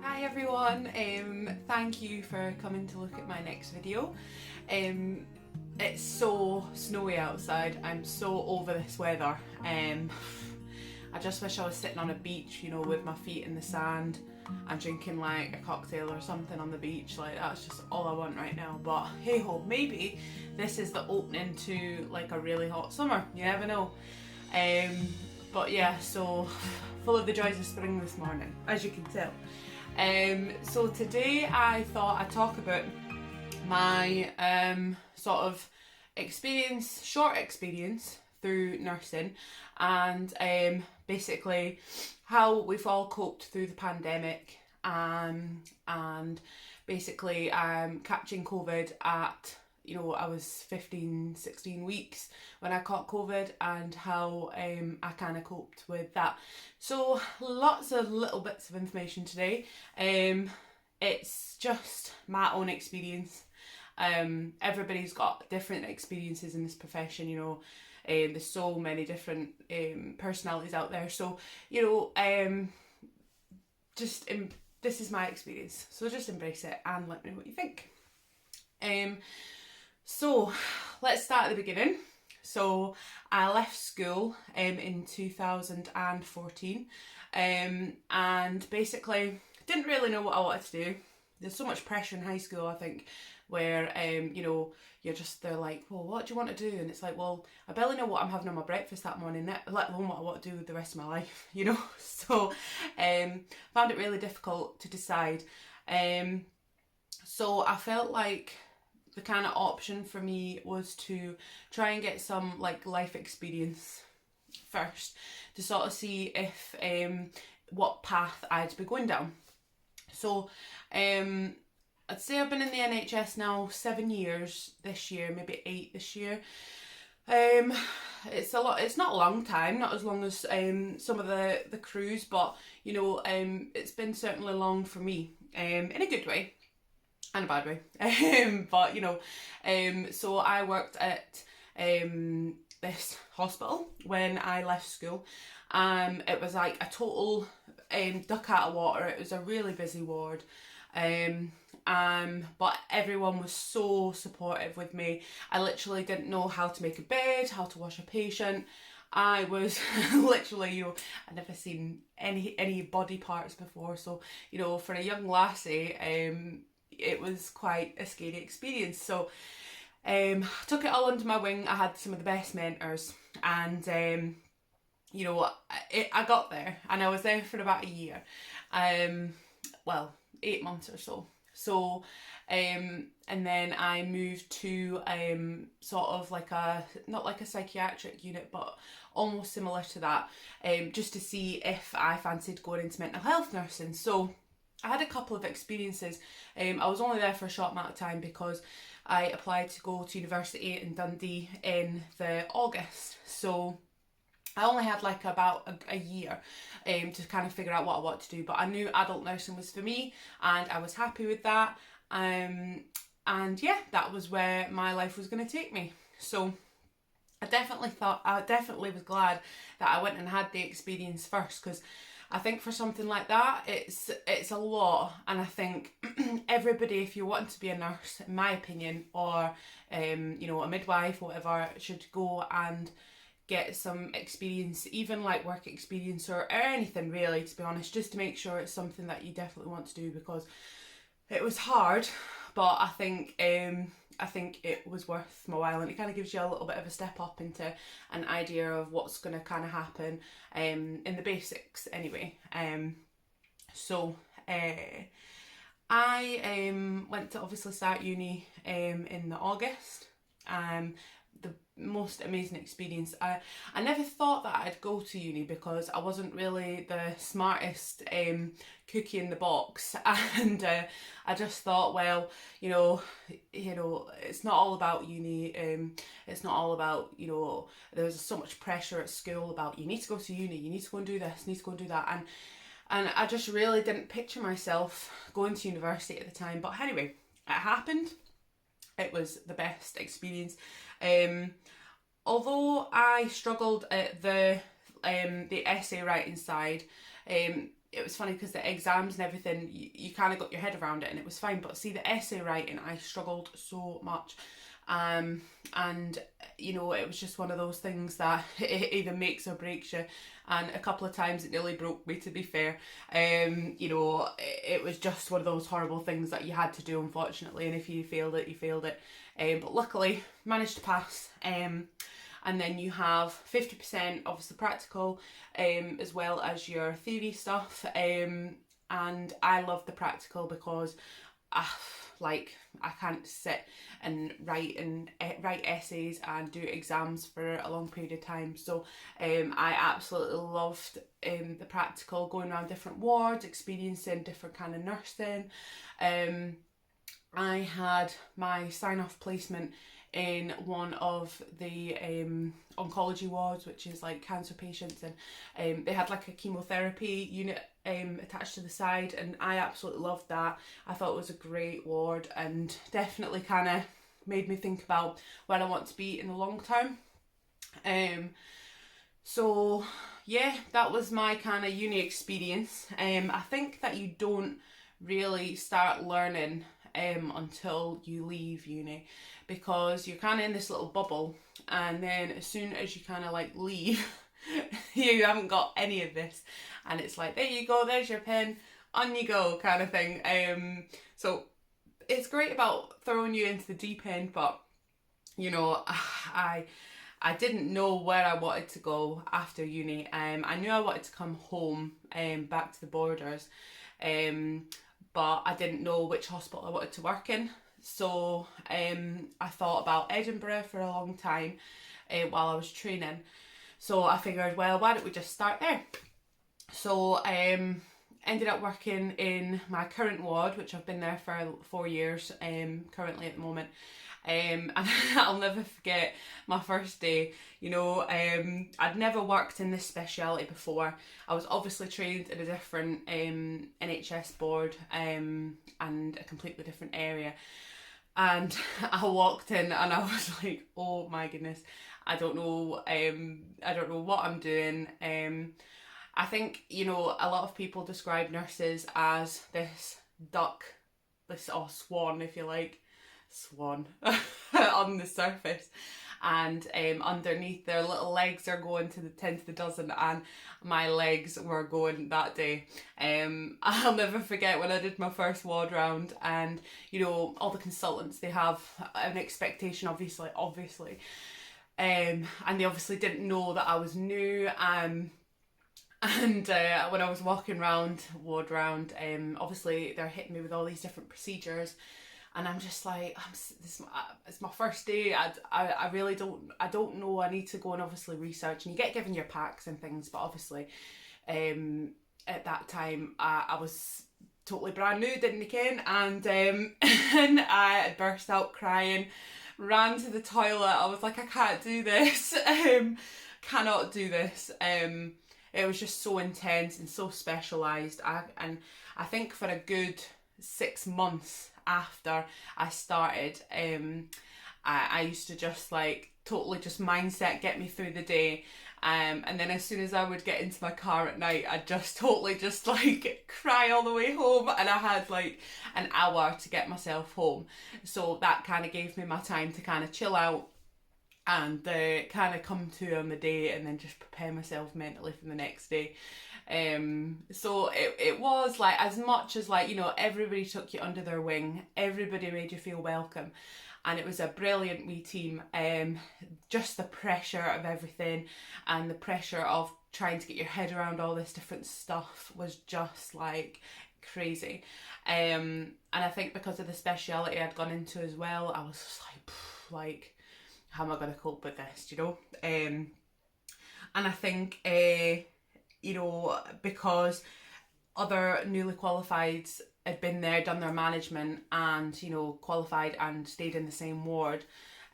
Hi everyone, thank you for coming to look at my next video. It's so snowy outside. I'm so over this weather. I just wish I was sitting on a beach, you know, with my feet in the sand and drinking like a cocktail or something on the beach. Like, that's just all I want right now. But hey ho, maybe this is the opening to like a really hot summer. You never know. But yeah, so full of the joys of spring this morning, as you can tell. So today I thought I'd talk about my sort of experience, short experience through nursing, and basically how we've all coped through the pandemic, and basically catching COVID at, you know, I was 15, 16 weeks when I caught COVID, and how I kind of coped with that. So lots of little bits of information today. It's just my own experience. Everybody's got different experiences in this profession, you know. There's so many different personalities out there. So, you know, this is my experience. So just embrace it and let me know what you think. So let's start at the beginning. So I left school in 2014, and basically didn't really know what I wanted to do. There's so much pressure in high school, I think, where you know, they're like, well, what do you want to do? And it's like, well, I barely know what I'm having on my breakfast that morning, let alone what I want to do with the rest of my life, you know. So found it really difficult to decide. So I felt like the kind of option for me was to try and get some like life experience first, to sort of see if what path I'd be going down. So I'd say I've been in the NHS now 7 years this year, maybe 8 this year. It's a lot. It's not a long time, not as long as some of the crews, but you know, it's been certainly long for me, in a good way and a bad way. But you know, so I worked at this hospital when I left school. It was like a total duck out of water. It was a really busy ward. But everyone was so supportive with me. I literally didn't know how to make a bed, how to wash a patient. I was literally, you know, I'd never seen any body parts before. So, you know, for a young lassie, it was quite a scary experience. So took it all under my wing. I had some of the best mentors, and you know, I got there, and I was there for about a year. Well, 8 months or so. So and then I moved to sort of like not like a psychiatric unit, but almost similar to that, just to see if I fancied going into mental health nursing. So I had a couple of experiences. I was only there for a short amount of time because I applied to go to university in Dundee in the August. So I only had like about a year to kind of figure out what I wanted to do, but I knew adult nursing was for me, and I was happy with that. And yeah, that was where my life was going to take me. So I definitely was glad that I went and had the experience first, because I think for something like that, it's a lot. And I think everybody, if you want to be a nurse, in my opinion, or you know, a midwife, whatever, should go and get some experience, even like work experience or anything really, to be honest, just to make sure it's something that you definitely want to do, because it was hard, but I think it was worth my while, and it kind of gives you a little bit of a step up into an idea of what's going to kind of happen in the basics anyway. So I went to obviously start uni in the August. The most amazing experience. I never thought that I'd go to uni, because I wasn't really the smartest cookie in the box, and I just thought, well, you know, it's not all about uni. It's not all about, you know, there's so much pressure at school about you need to go to uni, you need to go and do this, you need to go and do that, and I just really didn't picture myself going to university at the time. But anyway, it happened. It was the best experience. Although I struggled at the essay writing side, it was funny because the exams and everything, you kind of got your head around it and it was fine. But see, the essay writing, I struggled so much. And you know, it was just one of those things that it either makes or breaks you, and a couple of times it nearly broke me, to be fair. You know, it was just one of those horrible things that you had to do, unfortunately, and if you failed it, you failed it. But luckily managed to pass. And then you have 50% obviously practical, as well as your theory stuff. And I love the practical because like I can't sit and write essays and do exams for a long period of time. So I absolutely loved the practical, going around different wards, experiencing different kind of nursing. I had my sign-off placement in one of the oncology wards, which is like cancer patients, and they had like a chemotherapy unit attached to the side, and I absolutely loved that. I thought it was a great ward and definitely kind of made me think about where I want to be in the long term. So yeah, that was my kind of uni experience. I think that you don't really start learning until you leave uni, because you're kind of in this little bubble, and then as soon as you kind of like leave you haven't got any of this, and it's like, there you go, there's your pen, on you go kind of thing. So it's great about throwing you into the deep end, but you know, I didn't know where I wanted to go after uni. I knew I wanted to come home, back to the borders, but I didn't know which hospital I wanted to work in. So I thought about Edinburgh for a long time while I was training. So I figured, well, why don't we just start there? So ended up working in my current ward, which I've been there for 4 years currently at the moment. And I'll never forget my first day. You know, I'd never worked in this speciality before. I was obviously trained in a different NHS board and a completely different area. And I walked in and I was like, oh my goodness, I don't know what I'm doing. I think, you know, a lot of people describe nurses as this duck, this swan, if you like, swan on the surface, and underneath their little legs are going to the 10 to the dozen, and my legs were going that day. I'll never forget when I did my first ward round, and you know, all the consultants, they have an expectation, obviously, and they obviously didn't know that I was new. And when I was walking around ward round, obviously they're hitting me with all these different procedures. And I'm just like, it's my first day. I really don't know. I need to go and obviously research. And you get given your packs and things, but obviously, at that time, I was totally brand new, didn't you, Ken? And and I burst out crying, ran to the toilet. I was like, I can't do this. Cannot do this. It was just so intense and so specialised. And I think for a good 6 months after I started, I used to just like totally just mindset get me through the day, and then as soon as I would get into my car at night, I'd just totally just like cry all the way home, and I had like an hour to get myself home. So that kind of gave me my time to kind of chill out and kind of come to on the day, and then just prepare myself mentally for the next day. So it was like, as much as like, you know, everybody took you under their wing, everybody made you feel welcome, and it was a brilliant wee team. Just the pressure of everything and the pressure of trying to get your head around all this different stuff was just like crazy. And I think because of the speciality I'd gone into as well, I was just like, how am I going to cope with this, you know? And I think, you know, because other newly qualifieds had been there, done their management, and, you know, qualified and stayed in the same ward,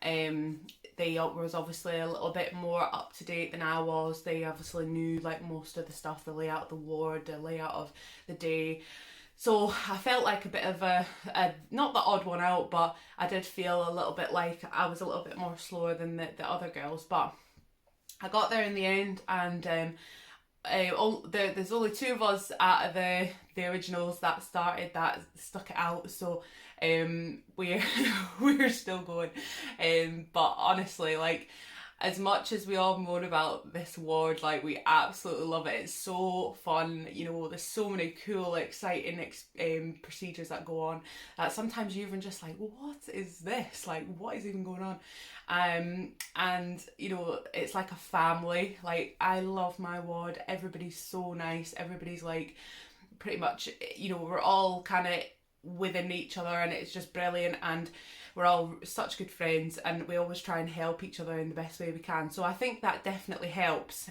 they was obviously a little bit more up to date than I was. They obviously knew like most of the stuff, the layout of the ward, the layout of the day. So I felt like a bit of a not the odd one out, but I did feel a little bit like I was a little bit more slower than the other girls. But I got there in the end, and there's only two of us out of the originals that started, that stuck it out, so we're we're still going. But honestly, like, as much as we all moan about this ward, like, we absolutely love it. It's so fun, you know. There's so many cool, exciting procedures that go on that sometimes you're even just like, what is this? Like, what is even going on? And you know, it's like a family. Like, I love my ward. Everybody's so nice. Everybody's like, pretty much, you know, we're all kind of within each other, and it's just brilliant. And we're all such good friends, and we always try and help each other in the best way we can. So I think that definitely helps.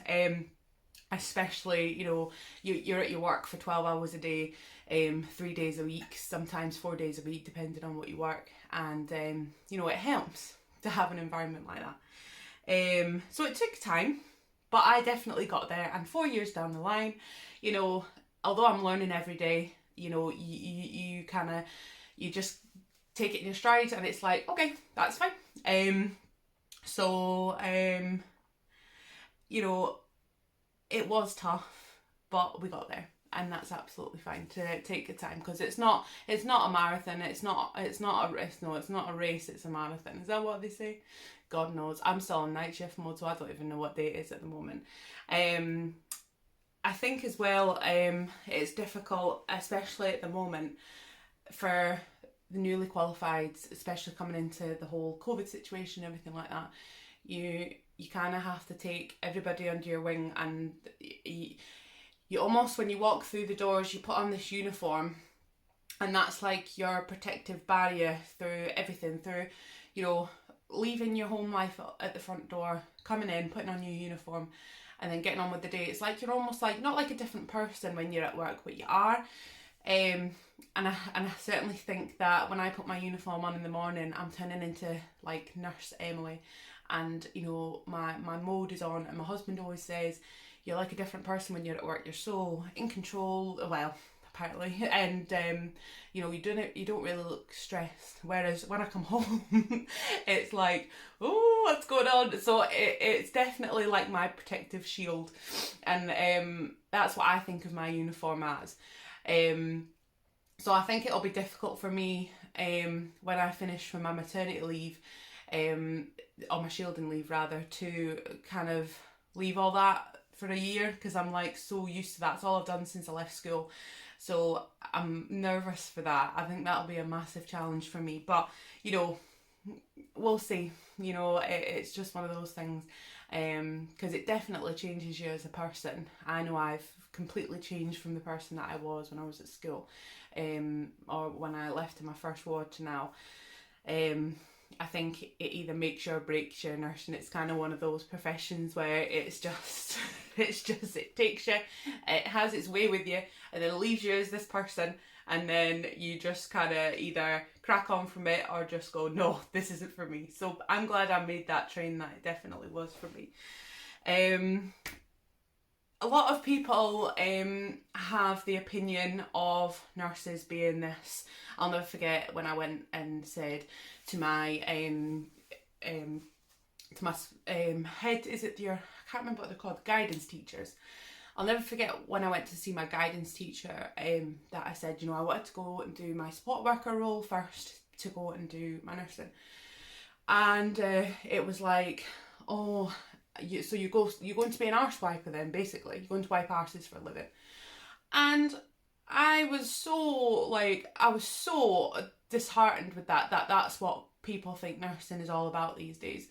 Especially, you know, you're at your work for 12 hours a day, 3 days a week, sometimes 4 days a week, depending on what you work. And you know, it helps to have an environment like that. So it took time, but I definitely got there. And 4 years down the line, you know, although I'm learning every day, you know, you kind of, you just take it in your stride, and it's like, okay, that's fine. You know, it was tough, but we got there, and that's absolutely fine to take your time, because it's not a marathon. It's not a race. No, it's not a race. It's a marathon. Is that what they say? God knows. I'm still on night shift mode, so I don't even know what day it is at the moment. I think as well, it's difficult, especially at the moment, for the newly qualified, especially coming into the whole COVID situation, everything like that. You kind of have to take everybody under your wing, and you almost, when you walk through the doors, you put on this uniform, and that's like your protective barrier through everything, through, you know, leaving your home life at the front door, coming in, putting on your uniform, and then getting on with the day. It's like you're almost like, not like a different person when you're at work, but you are. And I certainly think that when I put my uniform on in the morning, I'm turning into like Nurse Emily, and you know, my mode is on, and my husband always says, you're like a different person when you're at work. You're so in control, well, apparently, and you know, you don't really look stressed, whereas when I come home it's like, oh, what's going on? So it's definitely like my protective shield, and that's what I think of my uniform as. So I think it'll be difficult for me when I finish from my maternity leave, or my shielding leave rather, to kind of leave all that for a year, because I'm like so used to that. It's all I've done since I left school. So I'm nervous for that. I think that'll be a massive challenge for me. But, you know, we'll see. You know, it's just one of those things, because it definitely changes you as a person. I know I've completely changed from the person that I was when I was at school, or when I left in my first ward to now. I think it either makes you or breaks you, nursing. It's kind of one of those professions where it's just, it takes you, it has its way with you, and then it leaves you as this person, and then you just kind of either crack on from it or just go, no, this isn't for me. So I'm glad I made that train, that it definitely was for me. A lot of people have the opinion of nurses being this. I'll never forget when I went and said to my head, is it your, I can't remember what they're called, guidance teachers. I'll never forget when I went to see my guidance teacher, that I said, you know, I wanted to go and do my support worker role first to go and do my nursing. And it was like, oh, so you're going to be an arse wiper then, basically. You're going to wipe arses for a living. And I was so disheartened with that's what people think nursing is all about these days.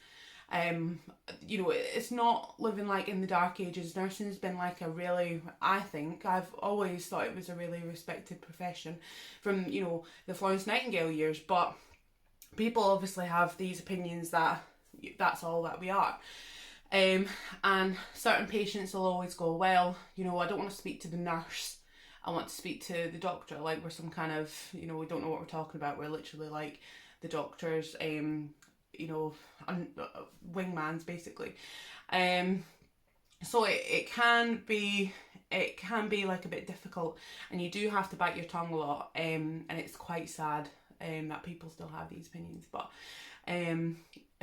You know, it's not living like in the dark ages. Nursing has been like a really, I think, I've always thought it was a really respected profession from, you know, the Florence Nightingale years, but people obviously have these opinions that that's all that we are. And certain patients will always go, well, you know, I don't want to speak to the nurse, I want to speak to the doctor, like we're some kind of, you know, we don't know what we're talking about, we're literally like the doctor's, you know, wingmans basically. So it can be like a bit difficult, and you do have to bite your tongue a lot, and it's quite sad that people still have these opinions. But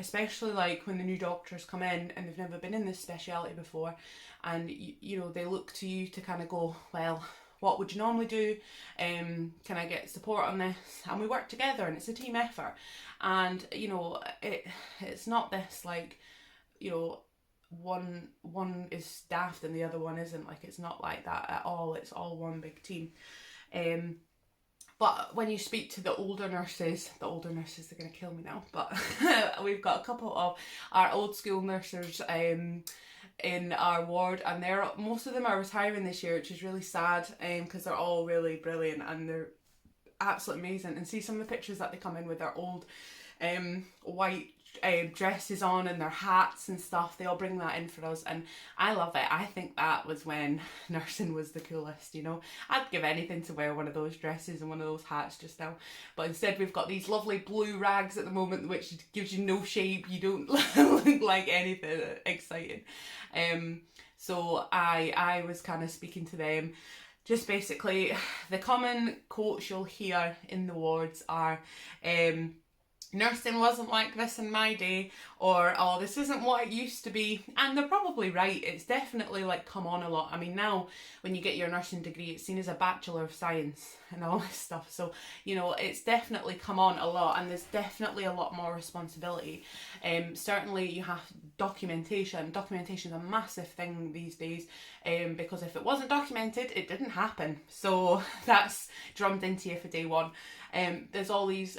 especially like when the new doctors come in and they've never been in this speciality before, and you know, they look to you to kind of go, well, what would you normally do? Can I get support on this? And we work together, and it's a team effort. And you know, it's not this like, you know, one is daft and the other one isn't. Like, it's not like that at all. It's all one big team. But when you speak to the older nurses, they're going to kill me now, but we've got a couple of our old school nurses in our ward, and most of them are retiring this year, which is really sad, because they're all really brilliant and they're absolutely amazing. And see some of the pictures that they come in with their old white dresses on and their hats and stuff. They all bring that in for us, and I love it. I think that was when nursing was the coolest, you know. I'd give anything to wear one of those dresses and one of those hats just now, but instead we've got these lovely blue rags at the moment, which gives you no shape. You don't look like anything exciting. So I was kind of speaking to them. Just basically, the common quotes you'll hear in the wards are, nursing wasn't like this in my day, or, oh, this isn't what it used to be. And they're probably right. It's definitely like come on a lot. I mean, now when you get your nursing degree, it's seen as a Bachelor of Science and all this stuff. So, you know, it's definitely come on a lot, and there's definitely a lot more responsibility. Certainly you have documentation. Documentation is a massive thing these days, because if it wasn't documented, it didn't happen. So that's drummed into you for day one. There's all these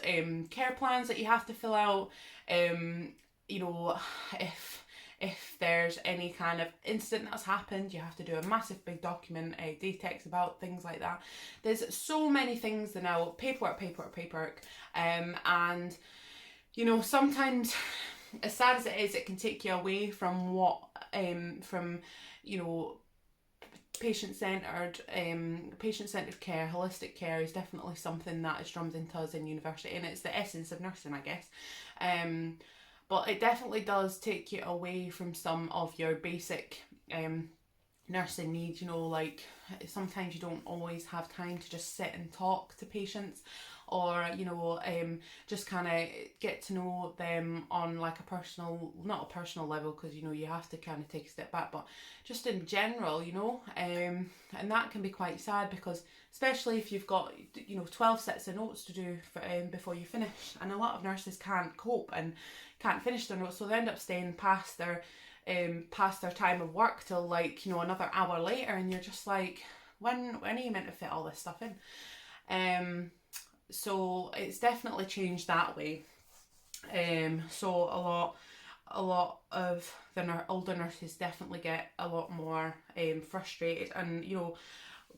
care plans that you have to fill out. You know, if there's any kind of incident that's happened, you have to do a massive big document, daytext about things like that. There's so many things now, paperwork, and you know, sometimes, as sad as it is, it can take you away from what, from, you know, patient-centred care. Holistic care is definitely something that is drummed into us in university, and it's the essence of nursing, I guess. But it definitely does take you away from some of your basic nursing needs, you know, like sometimes you don't always have time to just sit and talk to patients, or, you know, just kind of get to know them on like a personal, not a personal level, because, you know, you have to kind of take a step back, but just in general, you know, and that can be quite sad, because especially if you've got, you know, 12 sets of notes to do for, before you finish, and a lot of nurses can't cope and can't finish their notes, so they end up staying past their time of work till, like, you know, another hour later, and you're just like, when are you meant to fit all this stuff in? So it's definitely changed that way. So a lot of the older nurses definitely get a lot more frustrated, and, you know,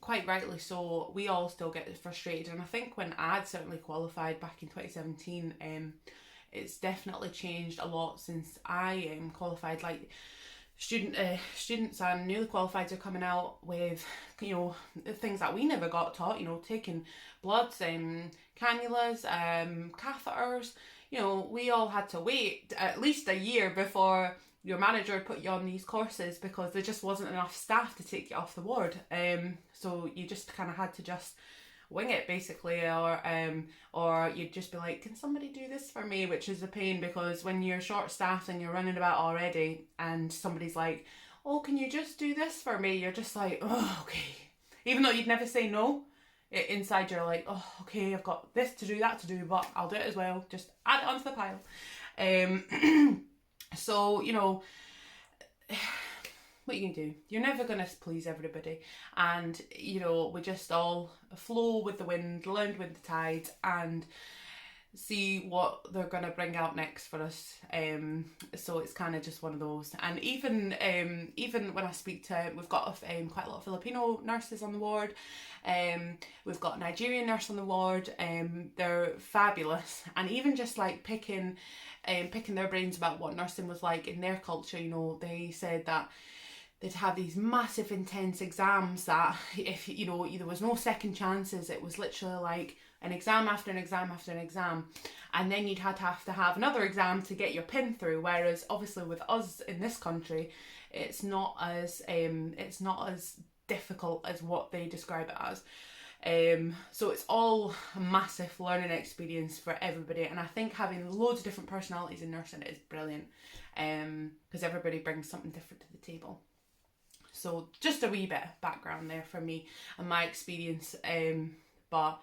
quite rightly so. We all still get frustrated, and I think when I'd certainly qualified back in 2017, it's definitely changed a lot since I qualified. Like, students and newly qualifieds are coming out with, you know, things that we never got taught, you know, taking bloods, cannulas, catheters. You know, we all had to wait at least a year before your manager put you on these courses, because there just wasn't enough staff to take you off the ward. So you just kind of had to just wing it, basically, or you'd just be like, can somebody do this for me, which is a pain, because when you're short staffed and you're running about already, and somebody's like, oh, can you just do this for me, you're just like, oh, okay, even though you'd never say no. Inside you're like, oh, okay, I've got this to do, that to do, but I'll do it as well, just add it onto the pile. So, you know, what you can do, you're never going to please everybody, and, you know, we just all flow with the wind, learn with the tide, and see what they're going to bring out next for us. So it's kind of just one of those. And even when I speak to, we've got quite a lot of Filipino nurses on the ward, we've got a Nigerian nurse on the ward, they're fabulous, and even just like picking their brains about what nursing was like in their culture. You know, they said that they'd have these massive intense exams that, if, you know, there was no second chances, it was literally like an exam after an exam after an exam, and then you'd have to have another exam to get your pin through. Whereas obviously with us in this country, it's not as difficult as what they describe it as. So it's all a massive learning experience for everybody, and I think having loads of different personalities in nursing is brilliant, because everybody brings something different to the table. So just a wee bit of background there for me and my experience, but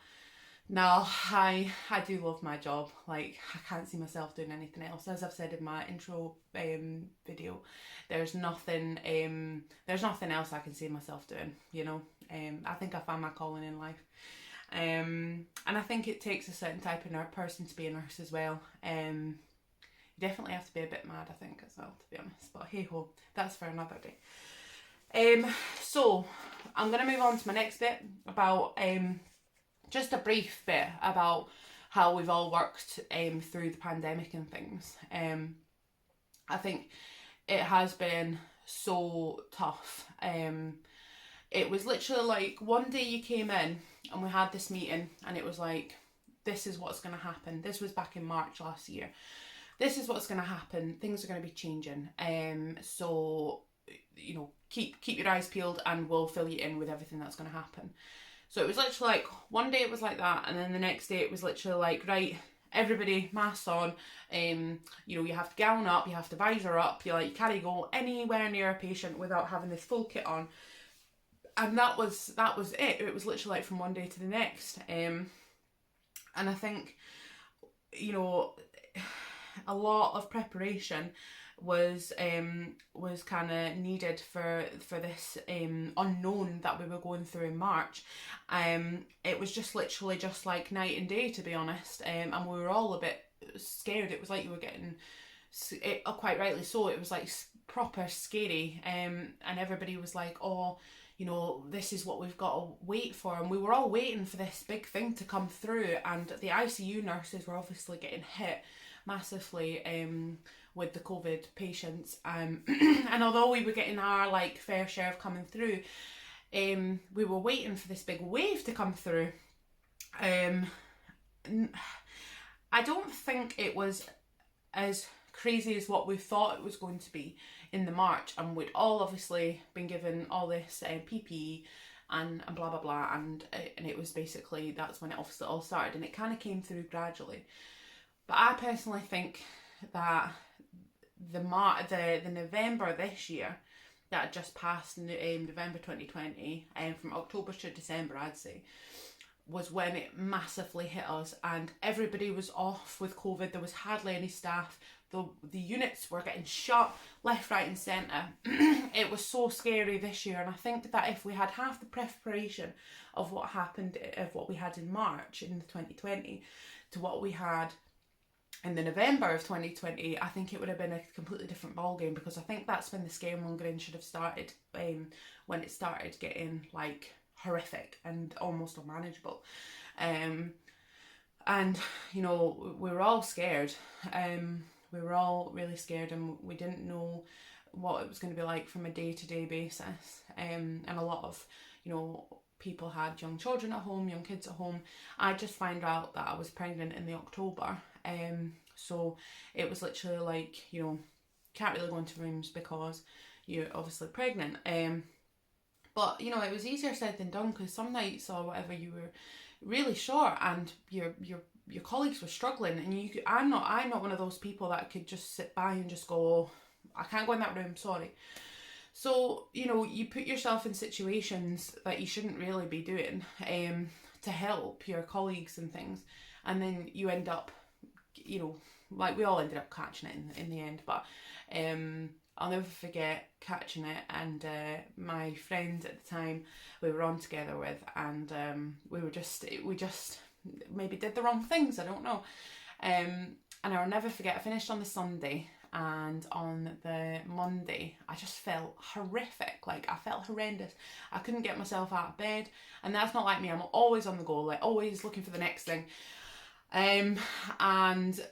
no, I do love my job. Like, I can't see myself doing anything else. As I've said in my intro video, there's nothing else I can see myself doing, you know. I think I found my calling in life. And I think it takes a certain type of person to be a nurse as well. You definitely have to be a bit mad, I think, as well, to be honest. But hey ho, that's for another day. So I'm going to move on to my next bit about just a brief bit about how we've all worked through the pandemic and things. I think it has been so tough. It was literally like one day you came in and we had this meeting and it was like, this is what's going to happen. This was back in March last year. This is what's going to happen. Things are going to be changing. So, you know, keep your eyes peeled and we'll fill you in with everything that's going to happen. So it was literally like, one day it was like that, and then the next day it was literally like, right, everybody, masks on, you know, you have to gown up, you have to visor up, you can't go anywhere near a patient without having this full kit on. And that was it. It was literally like from one day to the next. And I think, you know, a lot of preparation was kind of needed for this unknown that we were going through in March. It was just literally just like night and day, to be honest, and we were all a bit scared. It was like you were getting, quite rightly so, it was like proper scary, and everybody was like, oh, you know, this is what we've got to wait for, and we were all waiting for this big thing to come through, and the ICU nurses were obviously getting hit massively with the COVID patients, and although we were getting our like fair share of coming through, we were waiting for this big wave to come through. I don't think it was as crazy as what we thought it was going to be in the March, and we'd all obviously been given all this PPE and blah blah blah, and it was basically, that's when it obviously all started, and it kind of came through gradually. But I personally think that the November this year that had just passed, November 2020, from October to December, I'd say, was when it massively hit us, and everybody was off with COVID. There was hardly any staff. The units were getting shut left, right and centre. It was so scary this year, and I think that if we had half the preparation of what happened, of what we had in March in 2020 to what we had in the November of 2020, I think it would have been a completely different ballgame, because I think that's when the scaremongering should have started, when it started getting like horrific and almost unmanageable. And you know, we were all scared. We were all really scared, and we didn't know what it was going to be like from a day-to-day basis. And a lot of, you know, people had young children at home, young kids at home. I just found out that I was pregnant in the October. So it was literally like, you know, can't really go into rooms because you're obviously pregnant. But you know, it was easier said than done, because some nights or whatever you were really short, and your colleagues were struggling, and I'm not one of those people that could just sit by and just go, oh, I can't go in that room, sorry. So, you know, you put yourself in situations that you shouldn't really be doing, to help your colleagues and things, and then you end up, you know, like we all ended up catching it in the end. But I'll never forget catching it, and my friend at the time we were on together with, and we just maybe did the wrong things, I don't know. And I'll never forget, I finished on the Sunday, and on the Monday I just felt horrific. Like, I felt horrendous. I couldn't get myself out of bed, and that's not like me. I'm always on the go, like always looking for the next thing. And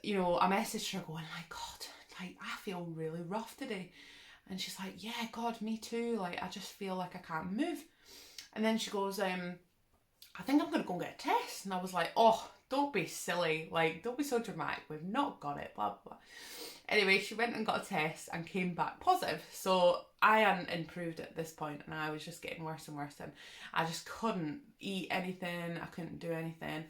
you know, I messaged her going like, God, like, I feel really rough today. And she's like, yeah, God, me too. Like, I just feel like I can't move. And then she goes, I think I'm going to go and get a test. And I was like, oh, don't be silly. Like, don't be so dramatic. We've not got it, blah, blah. Anyway, she went and got a test and came back positive. So I hadn't improved at this point, and I was just getting worse and worse, and I just couldn't eat anything, I couldn't do anything.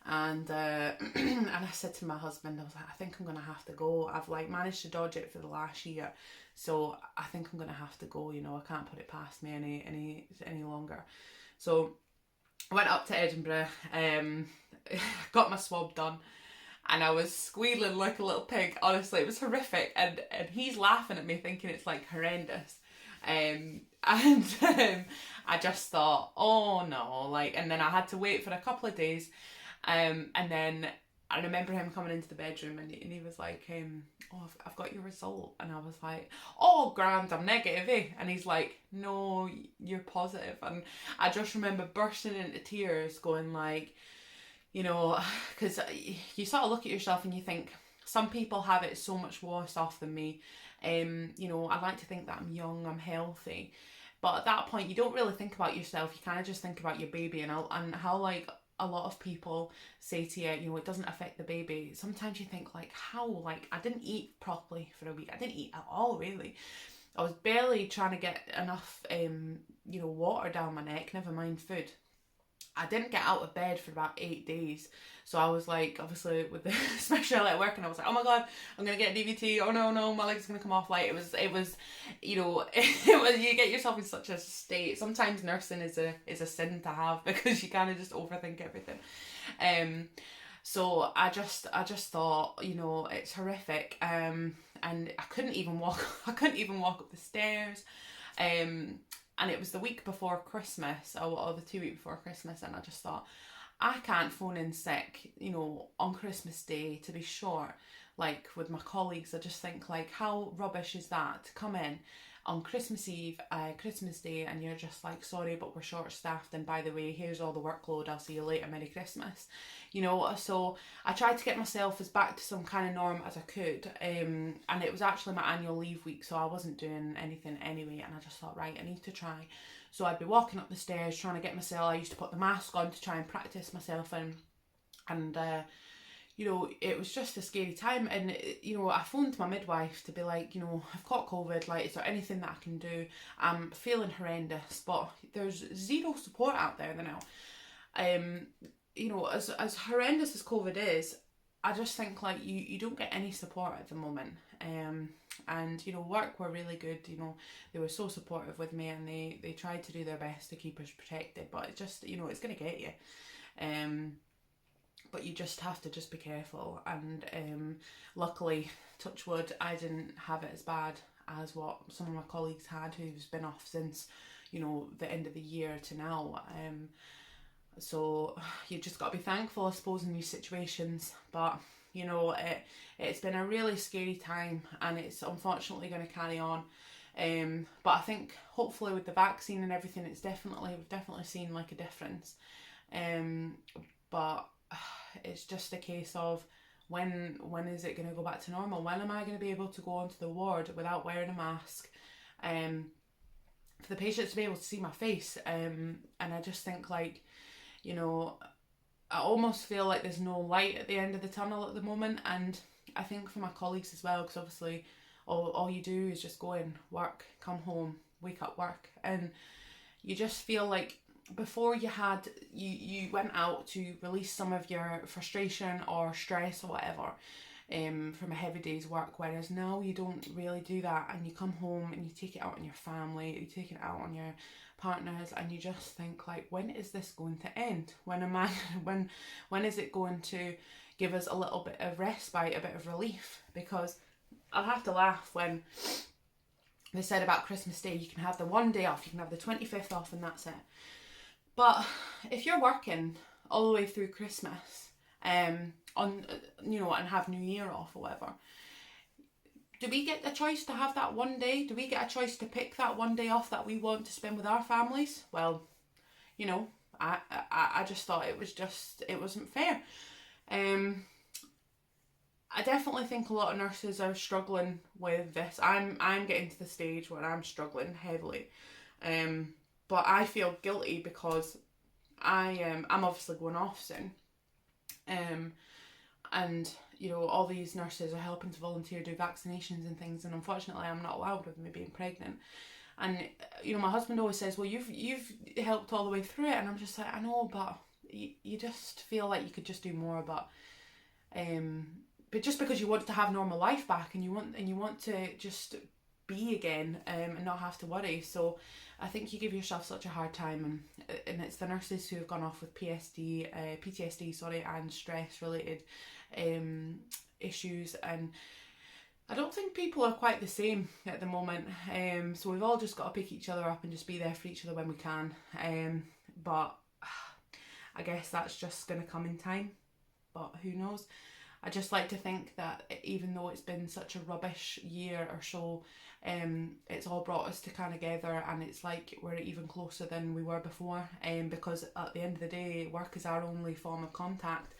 And and I said to my husband, I was like, I think I'm gonna have to go. I've like managed to dodge it for the last year, so I think I'm gonna have to go. You know, I can't put it past me any longer. So I went up to Edinburgh, got my swab done, and I was squealing like a little pig. Honestly, it was horrific, and he's laughing at me thinking it's like horrendous. And I just thought, oh no, like, and then I had to wait for a couple of days. And then I remember him coming into the bedroom, and he was like, oh, I've got your result. And I was like, oh, grand, I'm negative, eh? And he's like, no, you're positive. And I just remember bursting into tears going like, you know, because you sort of look at yourself and you think, some people have it so much worse off than me. You know, I like to think that I'm young, I'm healthy. But at that point, you don't really think about yourself. You kind of just think about your baby and how, like, a lot of people say to you, you know, it doesn't affect the baby. Sometimes you think like, how? Like, I didn't eat properly for a week. I didn't eat at all, really. I was barely trying to get enough, you know, water down my neck, never mind food. I didn't get out of bed for about 8 days. So I was like, obviously with the special at work, and I was like, oh my God, I'm going to get a DVT. Oh no, my leg's going to come off. Like, it was, you know, you get yourself in such a state. Sometimes nursing is a sin to have, because you kind of just overthink everything. So I just thought, you know, it's horrific. And I couldn't even walk up the stairs. And it was the week before Christmas, or the 2 weeks before Christmas, and I just thought, I can't phone in sick, you know, on Christmas Day, to be short, like with my colleagues. I just think, like, how rubbish is that to come in on Christmas Eve, Christmas Day, and you're just like, sorry, but we're short staffed, and by the way, here's all the workload, I'll see you later, Merry Christmas. You know, so I tried to get myself as back to some kind of norm as I could, and it was actually my annual leave week, so I wasn't doing anything anyway, and I just thought, right, I need to try. So I'd be walking up the stairs trying to get myself, I used to put the mask on to try and practice myself, and you know, it was just a scary time. And, you know, I phoned my midwife to be like, you know, I've got COVID, like, is there anything that I can do? I'm feeling horrendous, but there's zero support out there now. You know, as horrendous as COVID is, I just think, like, you don't get any support at the moment. And, you know, work were really good, you know, they were so supportive with me, and they tried to do their best to keep us protected, but it just, you know, it's going to get you. But you just have to just be careful, and luckily, touch wood, I didn't have it as bad as what some of my colleagues had, who's been off since, you know, the end of the year to now. So you just got to be thankful, I suppose, in these situations. But, you know, it's been a really scary time, and it's unfortunately going to carry on. But I think hopefully with the vaccine and everything, we've definitely seen like a difference. But it's just a case of when is it going to go back to normal? When am I going to be able to go onto the ward without wearing a mask? For the patients to be able to see my face. And I just think, like, you know, I almost feel like there's no light at the end of the tunnel at the moment. And I think for my colleagues as well, because obviously all you do is just go in, work, come home, wake up, work. And you just feel like before you went out to release some of your frustration or stress or whatever from a heavy day's work, whereas now you don't really do that, and you come home and you take it out on your family, you take it out on your partners, and you just think, like, when is this going to end? When is it going to give us a little bit of respite, a bit of relief? Because I'll have to laugh when they said about Christmas Day, you can have the one day off, you can have the 25th off, and that's it. But if you're working all the way through Christmas, you know, and have New Year off or whatever, do we get the choice to have that one day? Do we get a choice to pick that one day off that we want to spend with our families? Well, you know, I just thought it wasn't fair. I definitely think a lot of nurses are struggling with this. I'm getting to the stage where I'm struggling heavily. But I feel guilty because I'm obviously going off soon. and you know, all these nurses are helping to volunteer do vaccinations and things, and unfortunately I'm not allowed with me being pregnant. And you know, my husband always says, well, you've helped all the way through it, and I'm just like, I know, but you just feel like you could just do more. But just because you want to have normal life back, and you want to just be again, and not have to worry. So I think you give yourself such a hard time, and it's the nurses who have gone off with PTSD, and stress related issues, and I don't think people are quite the same at the moment. So we've all just got to pick each other up and just be there for each other when we can. But I guess that's just going to come in time. But who knows? I just like to think that even though it's been such a rubbish year or so, it's all brought us to kind of together, and it's like we're even closer than we were before. Because at the end of the day, work is our only form of contact.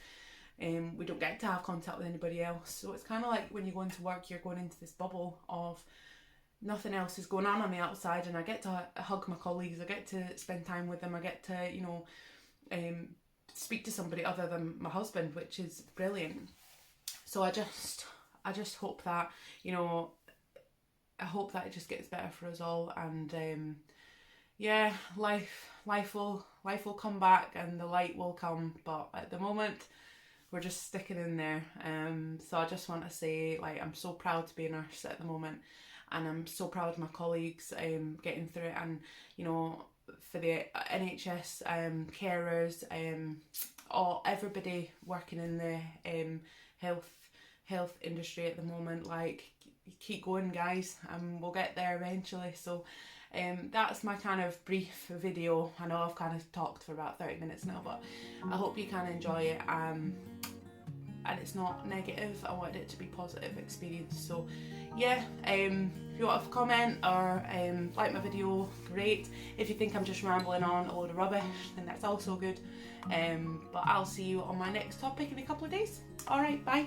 We don't get to have contact with anybody else, so it's kind of like when you go into work, you're going into this bubble of nothing else is going on the outside, and I get to hug my colleagues, I get to spend time with them, I get to, you know, speak to somebody other than my husband, which is brilliant. So I just hope that, you know, I hope that it just gets better for us all, and yeah, life will come back and the light will come, but at the moment we're just sticking in there. So I just want to say, like, I'm so proud to be a nurse at the moment, and I'm so proud of my colleagues getting through it, and you know, for the NHS carers, everybody working in the health industry at the moment, like, keep going guys, and we'll get there eventually. So that's my kind of brief video. I know I've kind of talked for about 30 minutes now, but I hope you kind of enjoy it, and it's not negative. I wanted it to be positive experience. So yeah, if you want to comment or like my video, great. If you think I'm just rambling on a load of rubbish, then that's also good. But I'll see you on my next topic in a couple of days. Alright, bye.